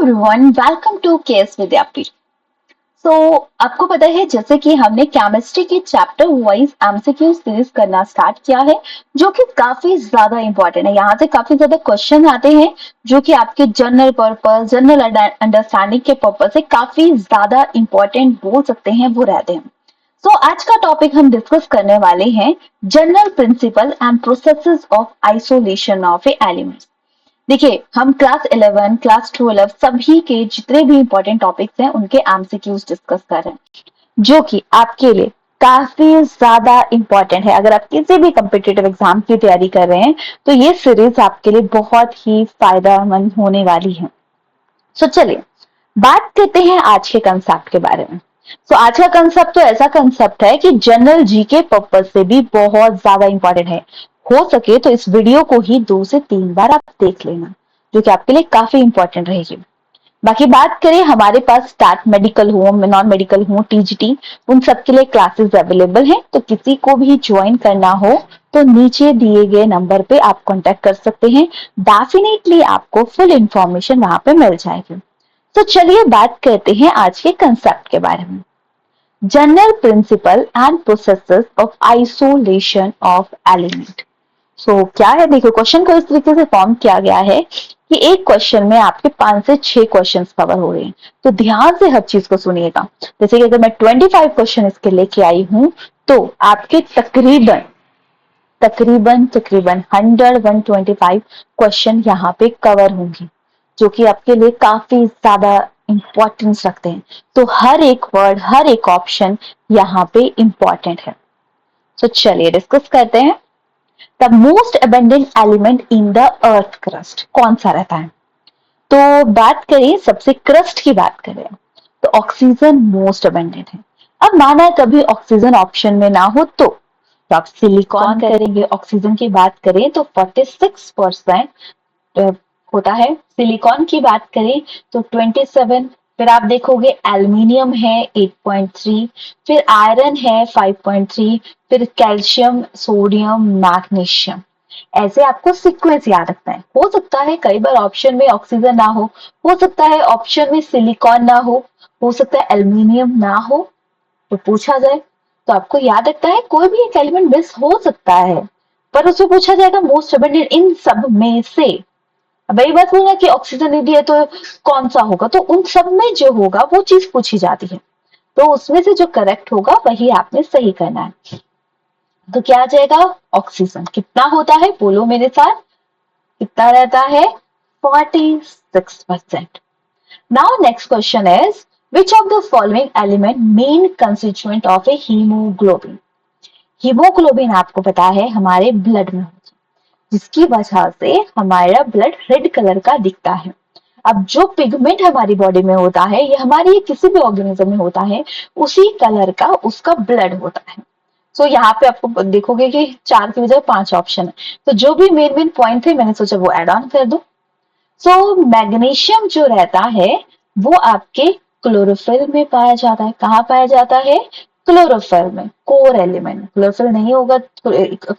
Everyone, welcome to KS विद्यापीठ। सो आपको पता है जैसे कि हमने केमिस्ट्री के चैप्टर वाइज एमसीक्यू सीरीज करना स्टार्ट किया है, जो कि काफी ज्यादा इंपॉर्टेंट है। यहाँ से काफी ज्यादा क्वेश्चन आते हैं जो कि आपके जनरल पर्पस, जनरल अंडरस्टैंडिंग के पर्पस से काफी ज्यादा इंपॉर्टेंट बोल सकते हैं, वो रहते हैं। सो आज का टॉपिक हम डिस्कस करने वाले हैं general principle and processes of isolation of A element. देखिए, हम क्लास 11, क्लास 12 सभी के जितने भी इंपॉर्टेंट टॉपिक्स हैं उनके एमसीक्यूज डिस्कस कर रहे हैं, जो कि आपके लिए काफी ज्यादा इंपॉर्टेंट है। अगर आप किसी भी कम्पिटिटिव एग्जाम की तैयारी कर रहे हैं तो ये सीरीज आपके लिए बहुत ही फायदेमंद होने वाली है। सो चलिए बात करते हैं आज के कंसेप्ट के बारे में। आज का कंसेप्ट तो ऐसा कंसेप्ट है कि जनरल जीके पर्पस से भी बहुत ज्यादा इंपॉर्टेंट है। हो सके तो इस वीडियो को ही 2 से 3 बार आप देख लेना, जो कि आपके लिए काफी इंपॉर्टेंट रहेगी। बाकी बात करें, हमारे पास स्टार्ट मेडिकल हो, नॉन मेडिकल हो, टीजीटी, उन सब के लिए क्लासेस अवेलेबल हैं। तो किसी को भी ज्वाइन करना हो तो नीचे दिए गए नंबर पे आप कांटेक्ट कर सकते हैं। डेफिनेटली आपको फुल इंफॉर्मेशन वहां पे मिल जाएगी। तो चलिए बात करते हैं आज के कंसेप्ट के बारे में। General principle and processes of isolation of element. क्या है, देखो क्वेश्चन को इस तरीके से फॉर्म किया गया है कि एक क्वेश्चन में आपके 5 से 6 क्वेश्चंस कवर हो रहे हैं। तो ध्यान से हर चीज को सुनिएगा। जैसे कि अगर मैं 25 क्वेश्चन इसके लेके आई हूं तो आपके तकरीबन तकरीबन तकरीबन 125 क्वेश्चन यहाँ पे कवर होंगे, जो कि आपके लिए काफी ज्यादा इंपॉर्टेंस रखते हैं। तो हर एक वर्ड, हर एक ऑप्शन यहाँ पे इंपॉर्टेंट है। चलिए डिस्कस करते हैं। The most abundant element in the earth crust कौन सा रहता है? तो बात करें, सबसे क्रस्ट की बात करें तो ऑक्सीजन मोस्ट अबेंडेंट है। अब माना कभी ऑक्सीजन ऑप्शन में ना हो तो आप सिलिकॉन करेंगे। ऑक्सीजन की बात करें तो 46% होता है। सिलिकॉन की बात करें तो 27। फिर आप देखोगे एल्यूमिनियम है 8.3, फिर आयरन है 5.3, फिर कैल्शियम, सोडियम, मैग्नीशियम। ऐसे आपको सीक्वेंस याद रखना है। हो सकता है कई बार ऑप्शन में ऑक्सीजन ना हो सकता है ऑप्शन में सिलिकॉन ना हो सकता है एल्यूमिनियम ना हो। तो पूछा जाए तो आपको याद रखना है कोई भी एक एलिमेंट मिस हो सकता है, पर उससे पूछा जाएगा मोस्ट अबेंडेंट इन सब में से। अब वही बात बोलना कि ऑक्सीजन नहीं दिया तो कौन सा होगा, तो उन सब में जो होगा वो चीज पूछी जाती है। तो उसमें से जो करेक्ट होगा वही आपने सही करना है। तो क्या आ जाएगा? ऑक्सीजन कितना होता है, बोलो मेरे साथ, कितना रहता है? 46%। Now next question is which of the following element main constituent of a hemoglobin? Haemoglobin आपको पता है हमारे ब्लड में होता है, जिसकी वजह से हमारा ब्लड रेड कलर का दिखता है। अब जो पिगमेंट हमारी बॉडी में होता है, ये हमारी किसी भी ऑर्गेनिज्म में होता है, उसी कलर का उसका ब्लड होता है। यहाँ पे आपको देखोगे कि 4 की बजाय 5 ऑप्शन है। तो जो भी मेन मेन पॉइंट थे मैंने सोचा वो एड ऑन कर दो। मैग्नीशियम जो रहता है वो आपके क्लोरोफिल में पाया जाता है। कहाँ पाया जाता है? क्लोरोफिल में। कोर एलिमेंट क्लोरोफिल नहीं होगा,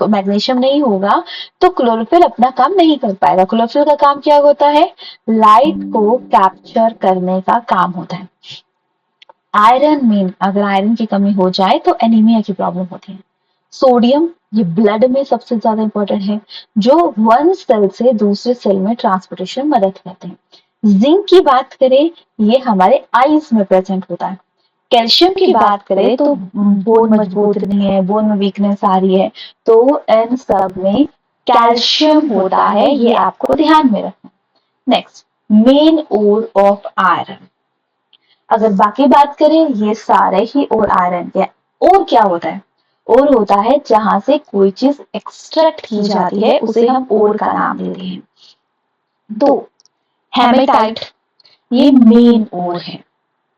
मैग्नीशियम नहीं होगा तो क्लोरोफिल अपना काम नहीं कर पाएगा। क्लोरोफिल का काम क्या होता है? लाइट को कैप्चर करने का काम होता है। आयरन में अगर आयरन की कमी हो जाए तो एनीमिया की प्रॉब्लम होती है। सोडियम, ये ब्लड में सबसे ज्यादा इंपॉर्टेंट है, जो वन सेल से दूसरे सेल में ट्रांसपोर्टेशन में मदद करते हैं। जिंक की बात करें, ये हमारे आईज में प्रेजेंट होता है। कैल्शियम की बात करें तो बोन मजबूत नहीं है, बोन में वीकनेस आ रही है, तो इन सब में कैल्शियम होता है, ये आपको ध्यान में रखना। Next, main ore of iron. अगर बाकी बात करें, ये सारे ही और आयरन के। और क्या होता है? और होता है जहां से कोई चीज एक्सट्रैक्ट की जाती है, उसे हम और का नाम देते हैं। तो हेमेटाइट, ये मेन और है,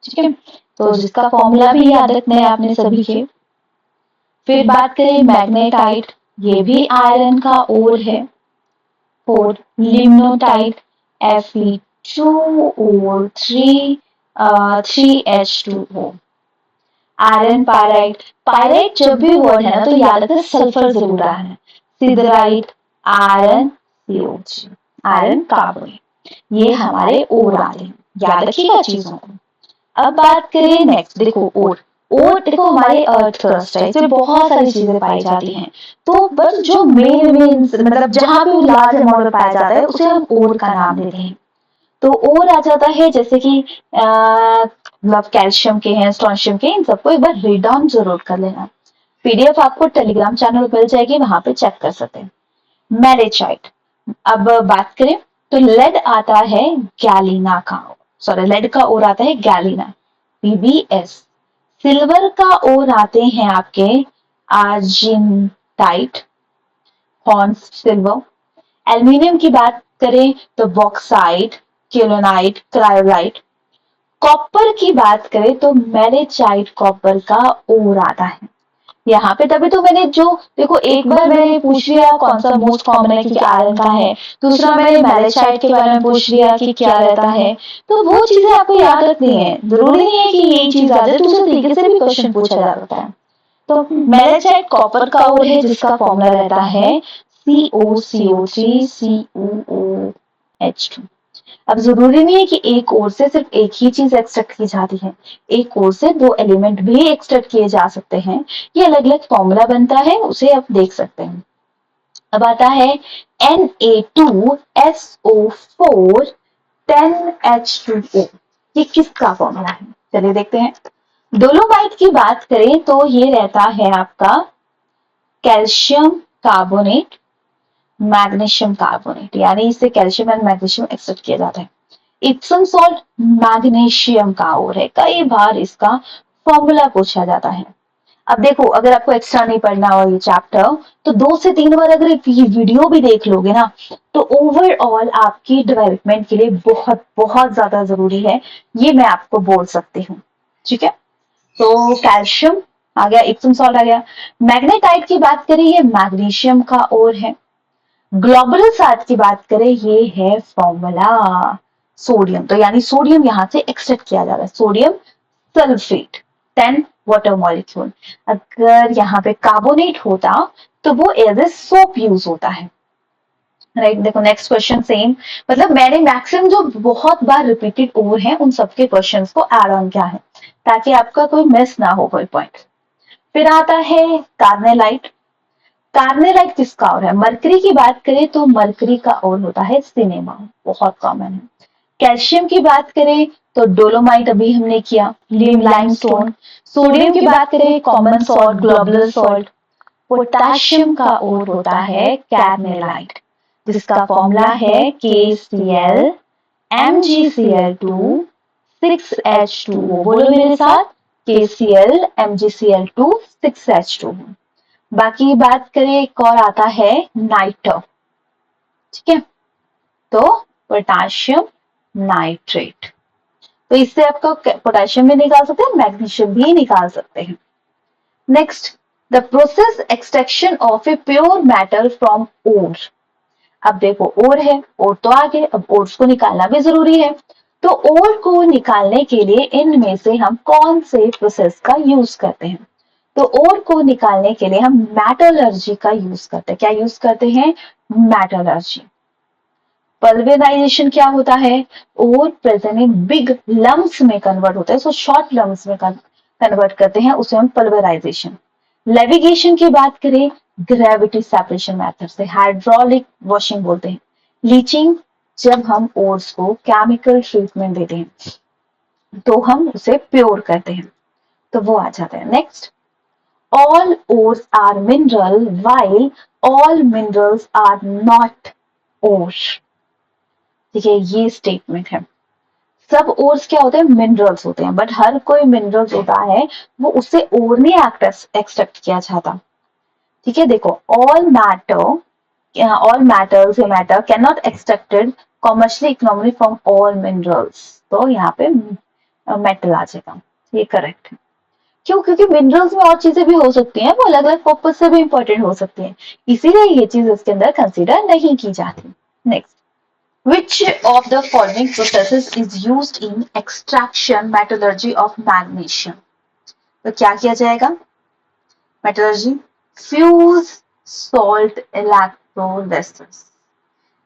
ठीक है, तो जिसका फॉर्मूला भी याद रखना है आपने सभी के। फिर बात करें मैग्नेटाइट, ये भी आयरन का और है। और लिग्नोटाइट, Fe2O3 3H2O। Iron pyrite, pyrite जब भी वर्ड है ना तो याद रखना सल्फर जरूर आना है। सिदराइट, आयरन CO3, आयरन कार्बोनेट, ये हमारे और आते हैं। याद रखिएगा चीजों को। अब बात करें नेक्स्ट, देखो ओर देखो हमारे अर्थ क्रस्ट है, इसमें बहुत सारी चीजें पाई जाती हैं। तो बस जो मेन मतलब जहां पे लार्ज अमाउंट में पाया जाता है उसे हम ओर का नाम देते हैं। तो और आ जाता है जैसे कि मतलब कैल्शियम के हैं, स्ट्रोंशियम के, इन सबको एक बार रीड डाउन जरूर कर लेना। पीडीएफ आपको टेलीग्राम चैनल पर मिल जाएगी, वहां पे चेक कर सकते हैं। मैलेचाइट, अब बात करें तो लेड आता है गैलीना का, सॉरी लेड का और आता है गैलीना, पीबीएस। सिल्वर का और आते हैं आपके आर्जिनटाइट, हॉर्न्स सिल्वर। एल्यूमिनियम की बात करें तो बॉक्साइट, केलोनाइट, क्रायोलाइट। कॉपर की बात करें तो मैलेचाइट कॉपर का और आता है यहाँ पे। तभी तो मैंने जो देखो एक बार मैंने पूछ लिया कौन सा मोस्ट कॉमन है क्योंकि आयरन का है, दूसरा मैंने मैलेचाइट के बारे में पूछ लिया कि क्या रहता है। तो वो चीजें आपको याद रखनी है, जरूरी नहीं है कि यही चीज आ जाए, दूसरे तरीके से भी क्वेश्चन पूछा जा सकता है। तो मैलेचाइट कॉपर का और है जिसका फॉर्मूला रहता है COCO3COOH2। अब जरूरी नहीं है कि एक ओर से सिर्फ एक ही चीज एक्सट्रैक्ट की जाती है, एक ओर से दो एलिमेंट भी एक्सट्रैक्ट किए जा सकते हैं। ये अलग अलग फॉर्मूला बनता है, उसे आप देख सकते हैं। अब आता है Na2SO4 10H2O, ये किसका फॉर्मूला है चलिए देखते हैं। डोलोमाइट की बात करें तो ये रहता है आपका कैल्शियम कार्बोनेट, मैग्नीशियम कार्बोनेट, यानी इससे कैल्शियम एंड मैग्नीशियम एक्सट्रैक्ट किया जाता है। इप्सम सॉल्ट मैग्नीशियम का और है, कई बार इसका फॉर्मूला पूछा जाता है। अब देखो अगर आपको एक्स्ट्रा नहीं पढ़ना हो ये चैप्टर तो 2 से 3 बार अगर ये वीडियो भी देख लोगे ना तो ओवरऑल आपकी डेवलपमेंट के लिए बहुत बहुत ज्यादा जरूरी है, ये मैं आपको बोल सकती हूँ। ठीक है, तो कैल्शियम आ गया, इप्सम सॉल्ट आ गया। मैग्नेटाइट की बात करें ये मैग्नीशियम का और है। ग्लोबुलर साथ की बात करें ये है फॉर्मूला सोडियम, तो यानी सोडियम यहां से एक्सट्रैक्ट किया जा रहा है, सोडियम सल्फेट 10 वाटर मॉलिक्यूल। अगर यहाँ पे कार्बोनेट होता तो वो एज ए सोप यूज होता है। राइट, देखो नेक्स्ट क्वेश्चन सेम, मतलब मैंने मैक्सिमम जो बहुत बार रिपीटेड ओवर है उन सबके क्वेश्चंस को ऐड ऑन किया है ताकि आपका कोई मिस ना हो कोई पॉइंट। फिर आता है कार्नेलाइट। कार्नेलाइट किसका और है? मरकरी की बात करें तो मरकरी का और होता है सिनेमा, बहुत कॉमन है। कैल्शियम की बात करें तो डोलोमाइट अभी हमने किया, लाइमस्टोन। सोडियम की बात करें common salt, globular salt. Potassium का और होता है कार्नेलाइट जिसका फॉर्मूला है KCl MgCl2 6H2O। बोलो मेरे साथ, KCl MgCl2 6H2O। बाकी बात करें एक और आता है नाइटर, ठीक है, तो पोटाशियम नाइट्रेट। तो इससे आपका पोटेशियम भी निकाल सकते हैं, मैग्नीशियम भी निकाल सकते हैं। Next, the process extraction of a pure metal from ore. अब देखो ओर है, ओर तो आगे, अब ओर्स को निकालना भी जरूरी है। तो ओर को निकालने के लिए इनमें से हम कौन से प्रोसेस का यूज करते हैं? तो ओर को निकालने के लिए हम मेटलर्जी का यूज करते हैं। क्या यूज करते हैं? मेटलर्जी। पल्वेराइजेशन क्या होता है? ओर प्रेजेंट इन बिग लम्स में कन्वर्ट होता है, सो शॉर्ट लम्स में कन्वर्ट करते हैं, उसे हम पल्वेराइजेशन। लेविगेशन की बात करें ग्रेविटी सेपरेशन मेथड से, हाइड्रोलिक वॉशिंग बोलते हैं। लीचिंग, जब हम ओर्स को केमिकल ट्रीटमेंट देते हैं तो हम उसे प्योर करते हैं, तो वो आ जाता है। Next, all ores are mineral while all minerals are not ore। ठीक है, ये स्टेटमेंट है। सब ओर्स क्या होते हैं? मिनरल्स होते हैं, बट हर कोई मिनरल्स होता है वो उससे ओर नहीं एक्सट्रैक्ट किया जाता। ठीक है, देखो all matters a matter cannot extracted commercially economically from all minerals। तो यहाँ पे मेटल आ जाएगा, ये करेक्ट है। क्यों? क्योंकि मिनरल्स में और चीजें भी हो सकती हैं, वो अलग अलग पर्पज से भी इंपॉर्टेंट हो सकती हैं, इसीलिए ये चीज इसके अंदर कंसीडर नहीं की जाती। Next, which of the following processes is used in extraction metallurgy of magnesium? तो क्या किया जाएगा? Metallurgy, fuse, salt, electrolysis.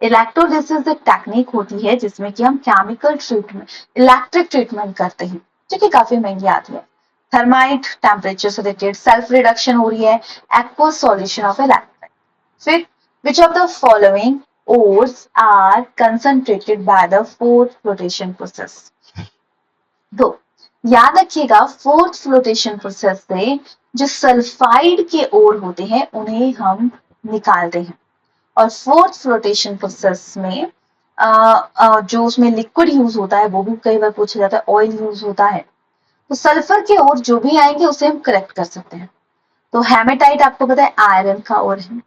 Electrolysis एक टेक्निक होती है जिसमें कि हम केमिकल ट्रीटमेंट, इलेक्ट्रिक ट्रीटमेंट करते हैं, जो कि काफी महंगी आती है। थर्माइट टेम्परेचर से रिलेटेड सेल्फ रिडक्शन हो रही है, एक्वस सॉल्यूशन ऑफ इलेक्ट्रोलाइट। फिर which of the following ores are concentrated by the fourth flotation process। तो याद रखिएगा फोर्थ फ्लोटेशन प्रोसेस से जो सल्फाइड के ओर होते हैं उन्हें हम निकालते हैं, और फोर्थ फ्लोटेशन प्रोसेस में जो उसमें लिक्विड यूज होता है वो भी कई बार पूछा जाता है, ऑयल यूज होता है। तो सल्फर के ओर जो भी आएंगे उसे हम करेक्ट कर सकते हैं। तो हेमेटाइट आपको पता है आयरन का ओर है,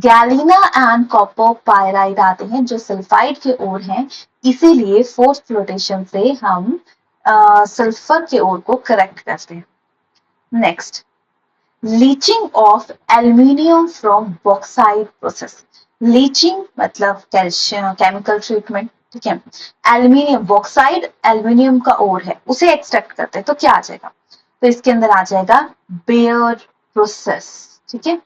गैलिना एंड कॉपर पायराइड आते हैं जो सल्फाइड के ओर हैं, इसीलिए फोर्थ फ्लोटेशन से हम सल्फर के ओर को करेक्ट करते हैं। Next, leaching of aluminium from bauxite process. Leaching मतलब कैल्शियम केमिकल ट्रीटमेंट, ठीक है। एल्यूमिनियम बॉक्साइड एल्यूमिनियम का ओर है, उसे एक्सट्रैक्ट करते हैं, तो क्या आ जाएगा? तो इसके अंदर आ जाएगा बेयर प्रोसेस, ठीक है।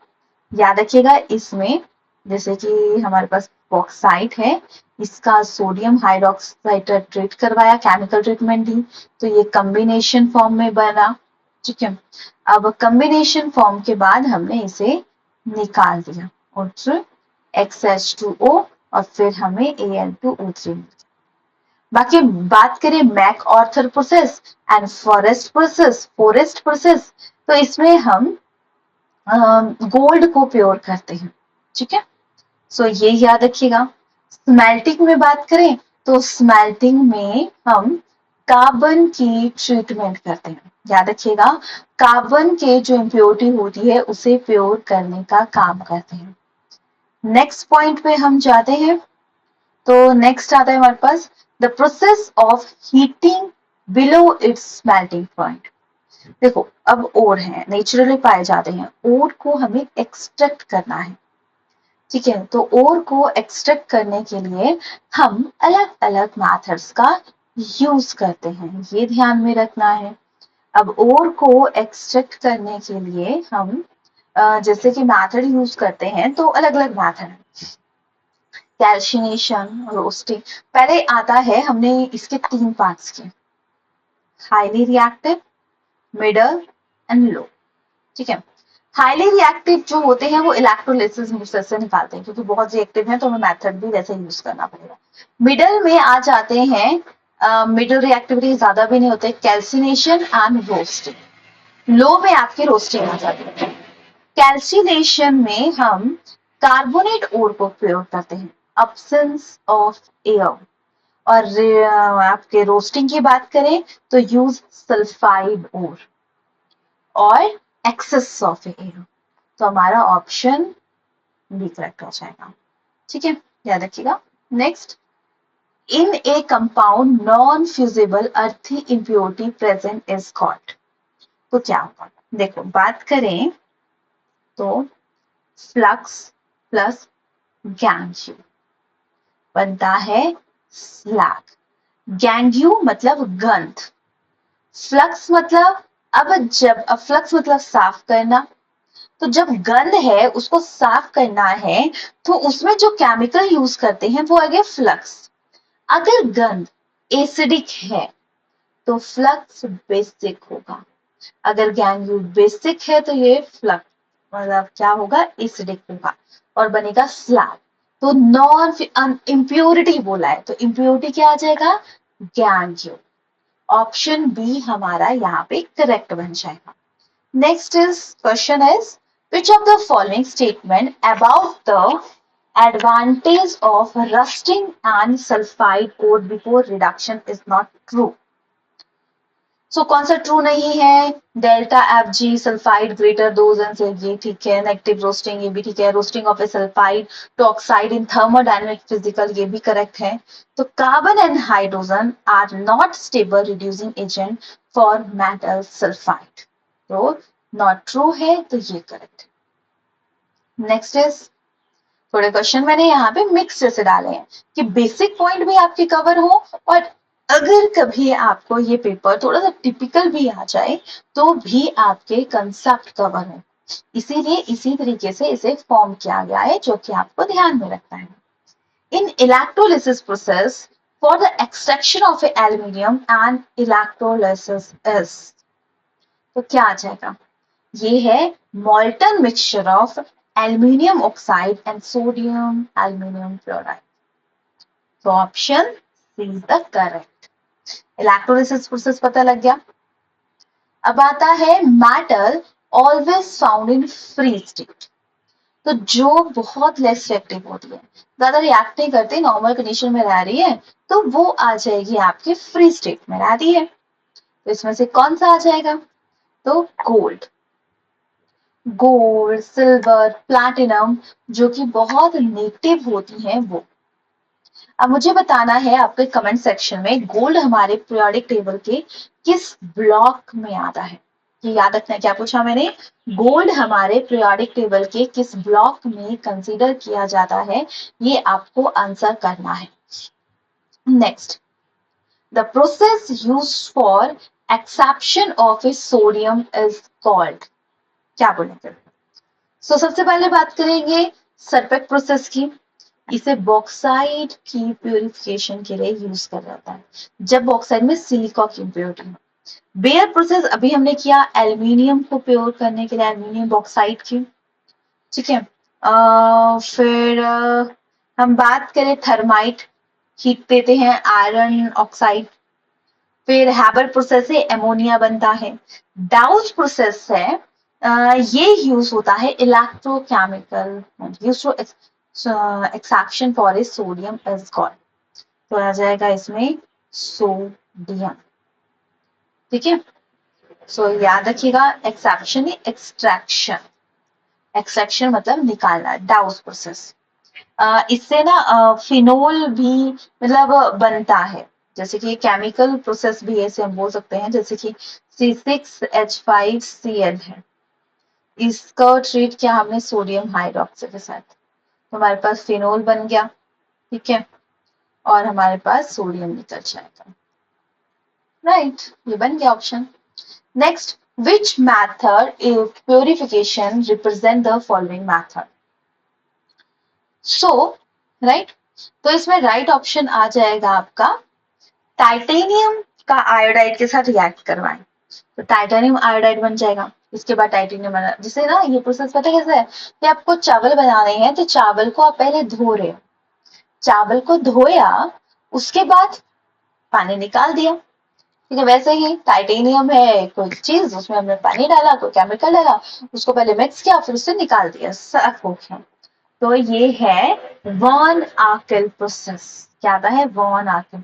याद रखिएगा इसमें जैसे कि हमारे पास बॉक्साइट है, इसका सोडियम हाइड्रोक्साइड ट्रीट करवाया, केमिकल ट्रीटमेंट दी, तो ये कॉम्बिनेशन फॉर्म में बना, ठीक है। अब कॉम्बिनेशन फॉर्म के बाद हमने इसे निकाल दिया और फिर XH2O और फिर हमें Al2O3 मिला। बाकी बात करें MacArthur process and Forrest process, तो इसमें हम गोल्ड को प्योर करते हैं, ठीक है। सो ये याद रखिएगा। स्मेल्टिंग में बात करें तो स्मेल्टिंग में हम कार्बन की ट्रीटमेंट करते हैं, याद रखिएगा। कार्बन के जो इम्प्योरिटी होती है उसे प्योर करने का काम करते हैं। नेक्स्ट पॉइंट पे हम जाते हैं, तो नेक्स्ट आता है हमारे पास the process of heating below its smelting point. देखो अब ओर है, नेचुरली पाए जाते हैं, ओर को हमें एक्सट्रैक्ट करना है, ठीक है। तो ओर को एक्सट्रैक्ट करने के लिए हम अलग अलग मैथड्स का यूज करते हैं, ये ध्यान में रखना है। अब ओर को एक्सट्रैक्ट करने के लिए हम जैसे कि मैथड यूज करते हैं, तो अलग अलग मैथड है। कैल्शिनेशन, रोस्टिंग, पहले आता है, हमने इसके 3 पार्ट्स किए, highly reactive, middle and low, ठीक है। हाईली रिएक्टिव जो होते हैं वो इलेक्ट्रोलिसिस प्रोसेस से निकालते हैं, क्योंकि बहुत रिएक्टिव है तो हमें मेथड भी वैसे यूज करना पड़ेगा। मिडल में आ जाते हैं, मिडल रिएक्टिविटी ज्यादा भी नहीं होते, कैल्सिनेशन एंड रोस्टिंग। लो में आपकी रोस्टिंग आ जाती है। कैल्सिनेशन में हम कार्बोनेट ओर को प्रयोग करते हैं, अब्सेंस ऑफ एयर। और आपके रोस्टिंग की बात करें तो यूज सल्फाइड ओर और एक्सेस ऑफ एयर। तो हमारा ऑप्शन बी करेक्ट हो जाएगा, ठीक है, याद रखिएगा। नेक्स्ट, इन ए कंपाउंड नॉन फ्यूजिबल अर्थी इम्प्योरिटी प्रेजेंट इज कॉल्ड। तो क्या होगा? देखो बात करें तो फ्लक्स प्लस गैंग्यू बनता है स्लैग। गैंग्यू मतलब गंध, फ्लक्स मतलब अब फ्लक्स मतलब साफ करना, तो जब गंध है उसको साफ करना है तो उसमें जो केमिकल यूज करते हैं वो है फ्लक्स। अगर गंध एसिडिक है तो फ्लक्स बेसिक होगा, अगर गैंग्यू बेसिक है तो ये फ्लक्स मतलब क्या होगा? एसिडिक होगा और बनेगा स्लैग। तो नॉन इम्प्योरिटी बोला है तो इम्प्योरिटी क्या आ जाएगा? गैंग्यू। ऑप्शन बी हमारा यहाँ पे करेक्ट बन जाएगा। Next is question is which of the following statement about the advantage of rusting and sulfide ore before reduction is not true? So कौन सा ट्रू नहीं है? Delta F G sulphide greater dozen से, ये ठीक है। नेगेटिव रोस्टिंग, ये भी ठीक है। Roasting of a sulphide to oxide in thermodynamic physical, ये भी करेक्ट है। तो carbon and hydrogen are not stable reducing agent for metal sulphide, तो नॉट ट्रू है, तो ये करेक्ट है। नेक्स्ट इज, थोड़े क्वेश्चन मैंने यहाँ पे मिक्स जैसे डाले हैं कि बेसिक पॉइंट भी आपके कवर हो और अगर कभी आपको ये पेपर थोड़ा सा टिपिकल भी आ जाए तो भी आपके कंसेप्ट कवर हो, इसीलिए इसी तरीके से इसे फॉर्म किया गया है, जो कि आपको ध्यान में रखना है। in electrolysis process for the extraction of aluminium and electrolysis is, तो क्या आ जाएगा? ये है molten mixture of aluminium oxide and sodium aluminum chloride. तो option C is the correct. Electrolysis process पता लग गया. अब आता है matter always found in free state. तो जो बहुत लेस रिएक्टिव होती है, ज्यादा रिएक्ट नहीं करती, नॉर्मल कंडीशन में रह रही है, तो वो आ जाएगी आपके फ्री स्टेट में रह रही है. तो इसमें से कौन सा आ जाएगा? तो गोल्ड, गोल्ड, सिल्वर, प्लैटिनम, जो कि बहुत नेगेटिव होती हैं वो. अब मुझे बताना है आपके कमेंट सेक्शन में गोल्ड हमारे पीरियोडिक टेबल के किस ब्लॉक में आता है. ये याद रखना है. क्या पूछा मैंने? गोल्ड हमारे पीरियोडिक टेबल के किस ब्लॉक में कंसीडर किया जाता है, ये आपको आंसर करना है. Next, the process used for exception of A sodium is called. क्या बोलेंगे? सो सबसे पहले बात करेंगे सरपेट प्रोसेस की. इसे बॉक्साइड की प्यूरिफिकेशन के लिए यूज कर जाता है जब बॉक्साइड में सिलिका की इम्प्योरिटी हो. बेयर प्रोसेस अभी हमने किया एल्यूमिनियम को प्योर करने के लिए, एल्यूमिनियम बॉक्साइड की. ठीक है. फिर हम बात करें थर्माइट, हीट देते हैं आयरन ऑक्साइड. फिर हैबर प्रोसेस से एमोनिया बनता है. डाउज प्रोसेस है, ये यूज होता है electrochemical, use to exception for a sodium is called. तो आ जाएगा इसमें सोडियम. ठीक है. सो याद रखिएगा, एक्सेप्शन एक्सट्रैक्शन. एक्सट्रैक्शन मतलब निकालना. डाउस प्रोसेस, इससे ना फिनोल भी मतलब बनता है. जैसे कि केमिकल प्रोसेस भी ऐसे हम बोल सकते हैं, जैसे कि C6H5Cl है, इसका ट्रीट किया हमने सोडियम हाइड्रोक्साइड के साथ, तो हमारे पास फिनोल बन गया. ठीक है. और हमारे पास सोडियम निकल जाएगा. राइट, ये बन गया option. Next, which method of purification represent the following method? So, right, तो इसमें राइट ऑप्शन आ जाएगा आपका टाइटेनियम का आयोडाइड के साथ रिएक्ट करवाएं, तो टाइटेनियम आयोडाइड बन जाएगा. इसके बाद टाइटेनियम बना. जिसे ना ये प्रोसेस पता कैसे है कि आपको चावल बनाने हैं, तो चावल को आप पहले धो रहे हो, चावल को धोया, उसके बाद पानी निकाल दिया. ठीक है. वैसे ही टाइटेनियम है कोई चीज, उसमें हमने पानी डाला, कोई केमिकल डाला, उसको पहले मिक्स किया, फिर उससे निकाल दिया, साफ हो गया. तो ये है वॉन आर्किल प्रोसेस. क्या आता है? वॉन आर्किल.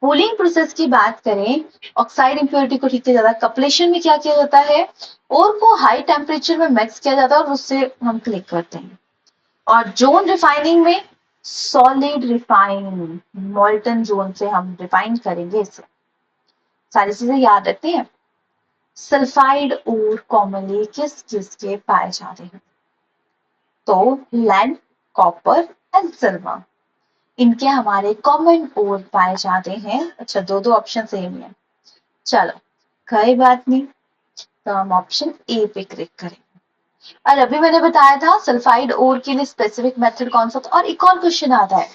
पूलिंग प्रोसेस की बात करें, ऑक्साइड इंप्योरिटी को ठीक किया जाता है. कपलेशन में क्या किया जाता है? और को हाई टेम्परेचर में मिक्स किया जाता है और उससे हम क्लिक करते हैं. और जोन रिफाइनिंग में सॉलिड रिफाइन, मोल्टन जोन से हम रिफाइन करेंगे. इसे सारी चीजें याद रखते हैं. सल्फाइड और कॉमनली किस किस के पाए जाते हैं? तो लेड, कॉपर एंड सिल्वर, इनके हमारे कॉमन और पाए जाते हैं. अच्छा, दो दो ऑप्शन सेम है. चलो, कोई बात नहीं, तो हम ऑप्शन ए पे क्लिक करेंगे. और अभी मैंने बताया था सल्फाइड ओर के लिए स्पेसिफिक मेथड कौन सा था. और एक और क्वेश्चन आता है,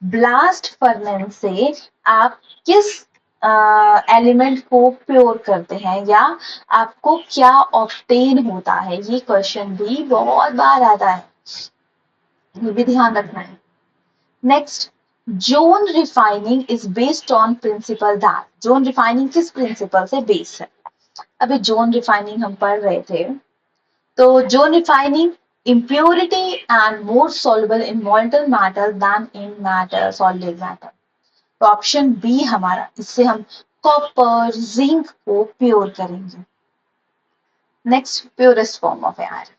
ब्लास्ट फर्नेस से आप किस एलिमेंट को प्योर करते हैं, या आपको क्या ऑब्टेन होता है. ये क्वेश्चन भी बहुत बार आता है, ये भी ध्यान रखना है. Next, zone refining is based on principal that. Zone refining किस प्रिंसिपल से बेस्ड है? अभी जोन रिफाइनिंग हम पढ़ रहे थे, तो zone refining impurity and more soluble in molten matter than in matter, solid matter. तो ऑप्शन बी हमारा, इससे हम कॉपर, जिंक को प्योर करेंगे. Next, purest form of iron.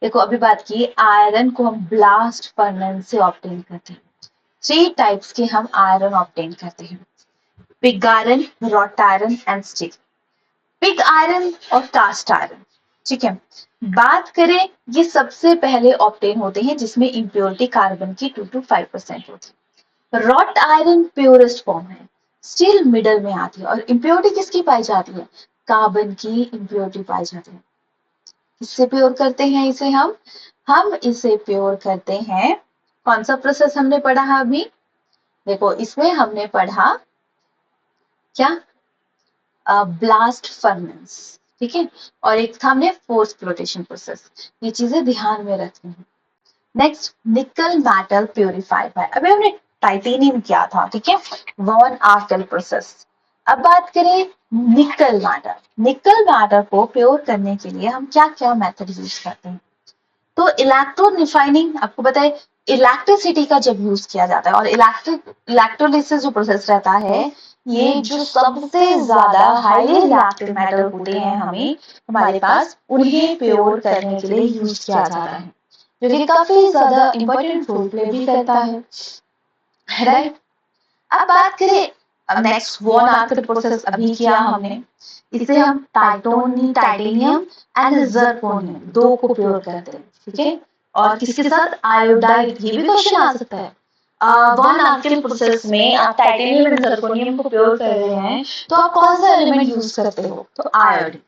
देखो अभी बात की, आयरन को हम ब्लास्ट फर्नेस से ऑब्टेन करते हैं. 3 टाइप्स के हम आयरन ऑब्टेन करते हैं, pig iron, wrought iron and steel. Pig iron और कास्ट आयरन. ठीक है. बात करें, ये सबसे पहले ऑब्टेन होते हैं जिसमें इम्प्योरिटी कार्बन की 2 to 5% होती है. रॉट आयरन प्योरेस्ट फॉर्म है, स्टील मिडल में आती है. और इम्प्योरिटी किसकी पाई जाती है? कार्बन की इम्प्योरिटी पाई जाती है. किससे प्योर करते हैं इसे हम इसे प्योर करते हैं कौन सा प्रोसेस हमने पढ़ा है अभी? देखो इसमें हमने पढ़ा क्या, ब्लास्ट फर्नेस, ठीक है, और एक था हमने फोर्स फ्लोटेशन प्रोसेस। ये चीजें ध्यान में रखनी है। नेक्स्ट निकल मेटल प्योरीफाइड है, अभी हमने टाइटेनियम किया था, ठीक है, वॉन आर्कल प्रोसेस। अब बात करें निकल मैटर। निकल मैटर को प्योर करने के लिए हम क्या क्या मेथड यूज करते हैं? तो इलेक्ट्रोड रिफाइनिंग, आपको पता है इलेक्ट्रिसिटी का जब यूज किया जाता है, और इलेक्ट्रोलिसिस जो प्रोसेस रहता है, ये जो सबसे ज्यादा हाईली रिएक्टिव मेटल होते हैं हमें हमारे पास, उन्हें प्योर करने के लिए यूज किया जाता है, जो कि काफी ज्यादा इंपॉर्टेंट रोल प्ले भी करता है, राइट। अब बात करें नेक्स्ट वॉन आर्कल प्रोसेस अभी किया हमने, इसे हम टाइटेनियम एंड जर्कोनियम दो को प्योर करते हैं, ठीक है, और किसके साथ, आयोडाइड। ये भी क्वेश्चन आ सकता है। वन आर्कल प्रोसेस में आप टाइटेनियम एंड जर्कोनियम को प्योर कर रहे हैं, तो आप कौन सा एलिमेंट यूज करते हो? तो आयोडीन।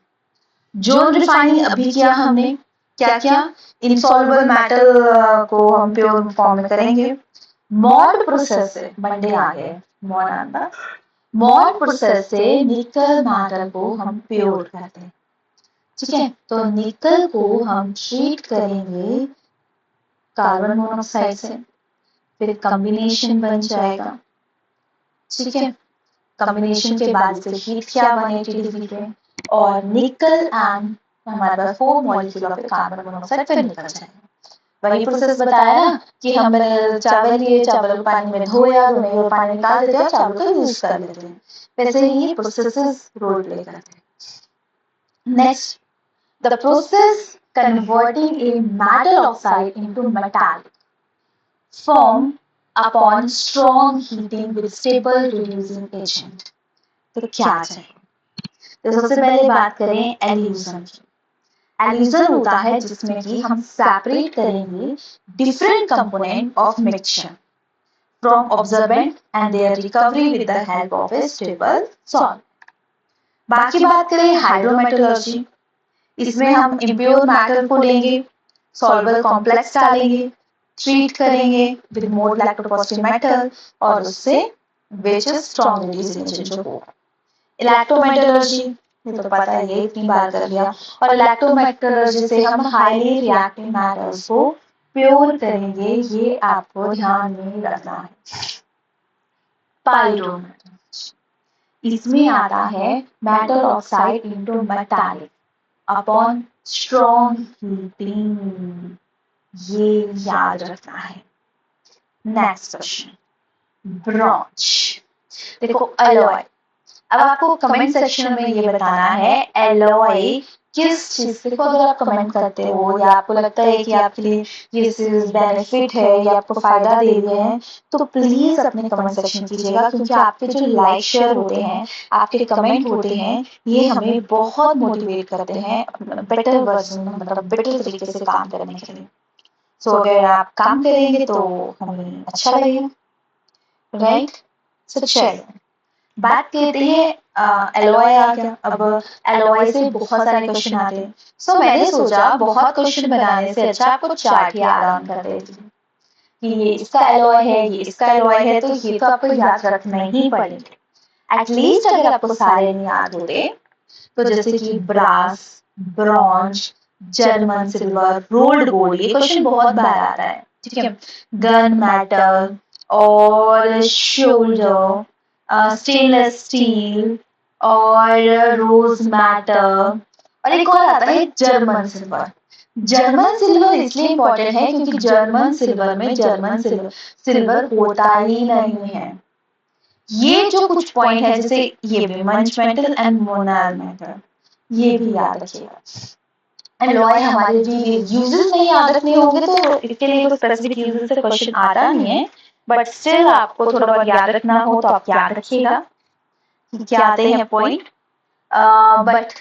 जोन रिफाइनिंग अभी किया हमने, क्या क्या, इनसॉल्युबल मेटल को हम प्योर फॉर्म में करेंगे। मॉड प्रोसेस से, मंडे आ गए, मॉड आता, मॉड प्रोसेस से निकल मेटल को हम प्योर करते हैं, ठीक है। तो निकल को हम ट्रीट करेंगे कार्बन मोनोऑक्साइड से, फिर कॉम्बिनेशन बन जाएगा, ठीक है। कॉम्बिनेशन के बाद से हीट किया 180 डिग्री पे, और निकल एंड हमारे पास 4 मॉलिक्यूल ऑफ कार्बन मोनोऑक्साइड फिर निकल जाएगा। वही प्रोसेस बताया ना कि हम चावल लिए, चावल को पानी में धोया, धोने के पानी निकाल देते हैं, चावल को यूज कर लेते हैं, वैसे ही ये प्रोसेसेस रोल प्ले करते हैं। Next the process converting a metal oxide into metallic form upon strong heating with stable reducing agent. तो क्या चाहिए? तो सबसे पहले बात करें एल्यूजन की। एल्यूजन होता है जिसमें कि हम सेपरेट करेंगे different component of mixture from observant and their recovery with the help of a stable salt. बाकी बात करें हाइड्रोमेटलर्जी, इसमें हम इम्प्योर मैटर को लेंगे, सॉल्युबल कॉम्प्लेक्स डालेंगे, ट्रीट करेंगे विद मोर इलेक्ट्रोपॉजिटिव मेटल, और उससे which is strong reducing agent जो होगा। इलेक्ट्रोमेटलर्जी, ये तो पता है, ये इतनी बार कर लिया। और इलेक्ट्रोमेटलर्जी से हम हाईली रिएक्टिव मेटल्स को प्योर करेंगे, ये आपको ध्यान में रखना है। पाइरोमेटलर्जी, इसमें आता है metal oxide into metallic upon strong heating, ये याद रखना है। Next question, bronze. देखो एलॉय, अब आपको कमेंट सेक्शन में ये बताना है एलॉय किस चीज से, देखो अगर आप कमेंट करते हो या आपको लगता है कि आपके लिए ये चीज बेनिफिट है या आपको फायदा दे रही है, तो प्लीज अपने कमेंट सेक्शन कीजिएगा, क्योंकि आपके जो लाइक शेयर होते हैं, आपके कमेंट होते हैं, ये हमें बहुत मोटिवेट करते हैं बेटर वर्जन, मतलब बेटर तरीके से काम करने के लिए। सो अगर आप काम करेंगे तो हमें अच्छा लगेगा, राइट। सो चलो बात करते हैं एलॉय आ गया। अब एलॉय से बहुत सारे क्वेश्चन आते हैं, सो मैंने सोचा बहुत क्वेश्चन बनाने से अच्छा आपको चार्ट ही ऐड ऑन कर देती हूँ कि ये इसका एलॉय है, ये इसका एलॉय है, तो ये तो आपको याद रखना ही पड़ेगा। एटलीस्ट अगर आपको सारे नहीं याद होते, तो जैसे कि brass, bronze, German silver, rolled gold, ये क्वेश्चन बहुत बार आता है, ठीक है। गन मेटल और शोल्डर, स्टेनलेस स्टील और रोज मैटर, और एक और आता है जर्मन सिल्वर। जर्मन सिल्वर इसलिए इंपॉर्टेंट है क्योंकि जर्मन सिल्वर में जर्मन सिल्वर होता ही नहीं है। ये जो कुछ पॉइंट है, जैसे ये भी मंच मेटल एंड मोनाल मेटल, ये भी याद रखिएगा। एलॉय हमारे जो यूजेस नहीं याद रखने होंगे, तो इसके लिए कोई स्पेसिफिक यूजेस से क्वेश्चन आता नहीं है, बट स्टिल आपको थोड़ा बहुत याद रखना हो तो आप याद रखिएगा क्या आते हैं पॉइंट। बट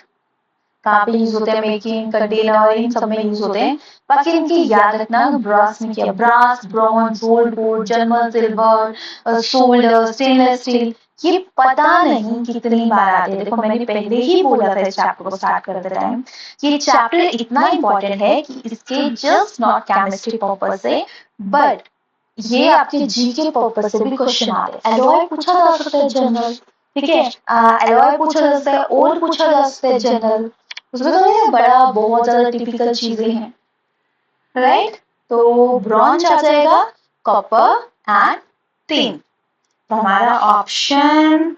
कहाँ पे यूज होते हैं, मेकिंग, कंटेनर, इन सब में यूज होते हैं। बाकी इनके याद रखना, ब्रास में क्या, brass, bronze, gold gold, German silver, solder, stainless steel, ये पता नहीं कितनी बार आते हैं। देखो मैंने पहले ही बोला था इस चैप्टर को स्टार्ट करते टाइम, ये चैप्टर इतना इंपॉर्टेंट है कि इसके जस्ट नॉट केमिस्ट्री पर्पस से, बट ये आपके जीके पर्पस से भी क्वेश्चन आ रहे हैं। एलॉय पूछा जा सकता है जनरल, ठीक है, एलॉय पूछा जा सकता है और पूछा जा सकता है जनरल, उसमें तो ये बड़ा बहुत ज्यादा टिपिकल चीजें हैं, राइट। तो ब्रॉन्ज आ जाएगा, कॉपर एंड टिन। तो हमारा ऑप्शन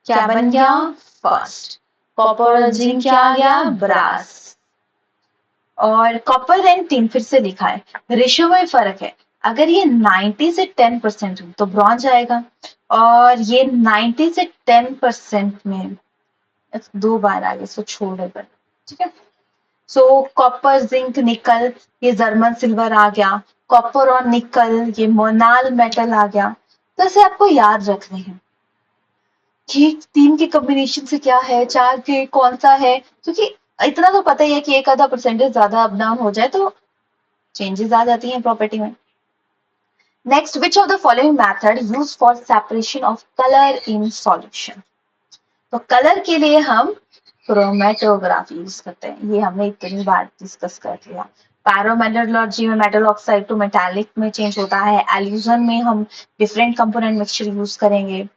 क्या बन गया, फर्स्ट। कॉपर और जिंक क्या आ गया, ब्रास। और कॉपर एंड टिन फिर से लिखा है, रेशियो में फर्क है। अगर ये 90 से 10% हो तो ब्रॉन्ज आएगा, और ये 90 से 10% में दो बार आगे सो छोड़ कर, ठीक है। सो कॉपर जिंक निकल, ये जर्मन सिल्वर आ गया, कॉपर और निकल ये मोनाल मेटल आ गया। तो इसे आपको याद रखने हैं कि तीन के कॉम्बिनेशन से क्या है, चार के कौन सा है, क्योंकि इतना तो पता ही है कि एक आधा परसेंटेज ज्यादा अप डाउन हो जाए तो चेंजेस आ जाती हैं प्रॉपर्टी में। Next, which of the following method use for separation of colour in solution. तो कलर के लिए हम क्रोमेटोग्राफी यूज करते हैं, ये हमने इतनी बार डिस्कस कर लिया। पैरोमेटलर्जी में मेटल ऑक्साइड टू मेटालिक में चेंज होता है। एल्यूजन में हम डिफरेंट कंपोनेंट मिक्सचर यूज करेंगे।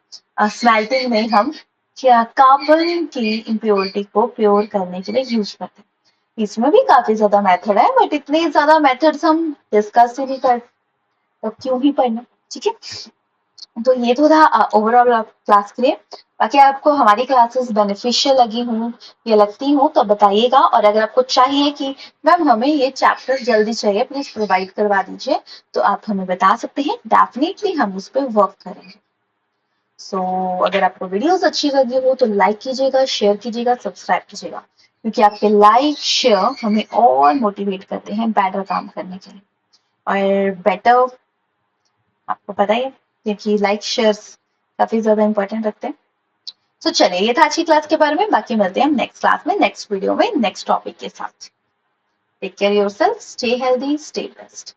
स्मेल्टिंग में हम क्या कार्बन की इम्प्योरिटी को प्योर करने के लिए यूज करते हैं। इसमें भी काफी ज्यादा मेथड है, बट इतने ज्यादा मेथड्स हम डिस्कस ही नहीं करते, तो क्यों ही पढ़ना, ठीक है। तो ये तो था ओवरऑल क्लास के लिए। बाकी आपको हमारी क्लासेस बेनिफिशियल लगी हूँ या लगती हूँ तो बताइएगा, और अगर आपको चाहिए कि मैम हमें ये चैप्टर जल्दी चाहिए, प्लीज प्रोवाइड करवा दीजिए, तो आप हमें बता सकते हैं, डेफिनेटली हम उस पर वर्क करेंगे। सो अगर आपको वीडियोस अच्छी लगी हो तो लाइक कीजिएगा, शेयर कीजिएगा, सब्सक्राइब कीजिएगा, क्योंकि आपके लाइक शेयर हमें और मोटिवेट करते हैं बेटर काम करने के लिए। और बेटर आपको पता ही है, क्योंकि लाइक शेयर्स काफी ज्यादा इंपॉर्टेंट रखते हैं। तो चलिए, ये था आज की क्लास के बारे में। बाकी मिलते हैं हम नेक्स्ट क्लास में, नेक्स्ट वीडियो में, नेक्स्ट टॉपिक के साथ। Take care yourself, stay healthy, stay best.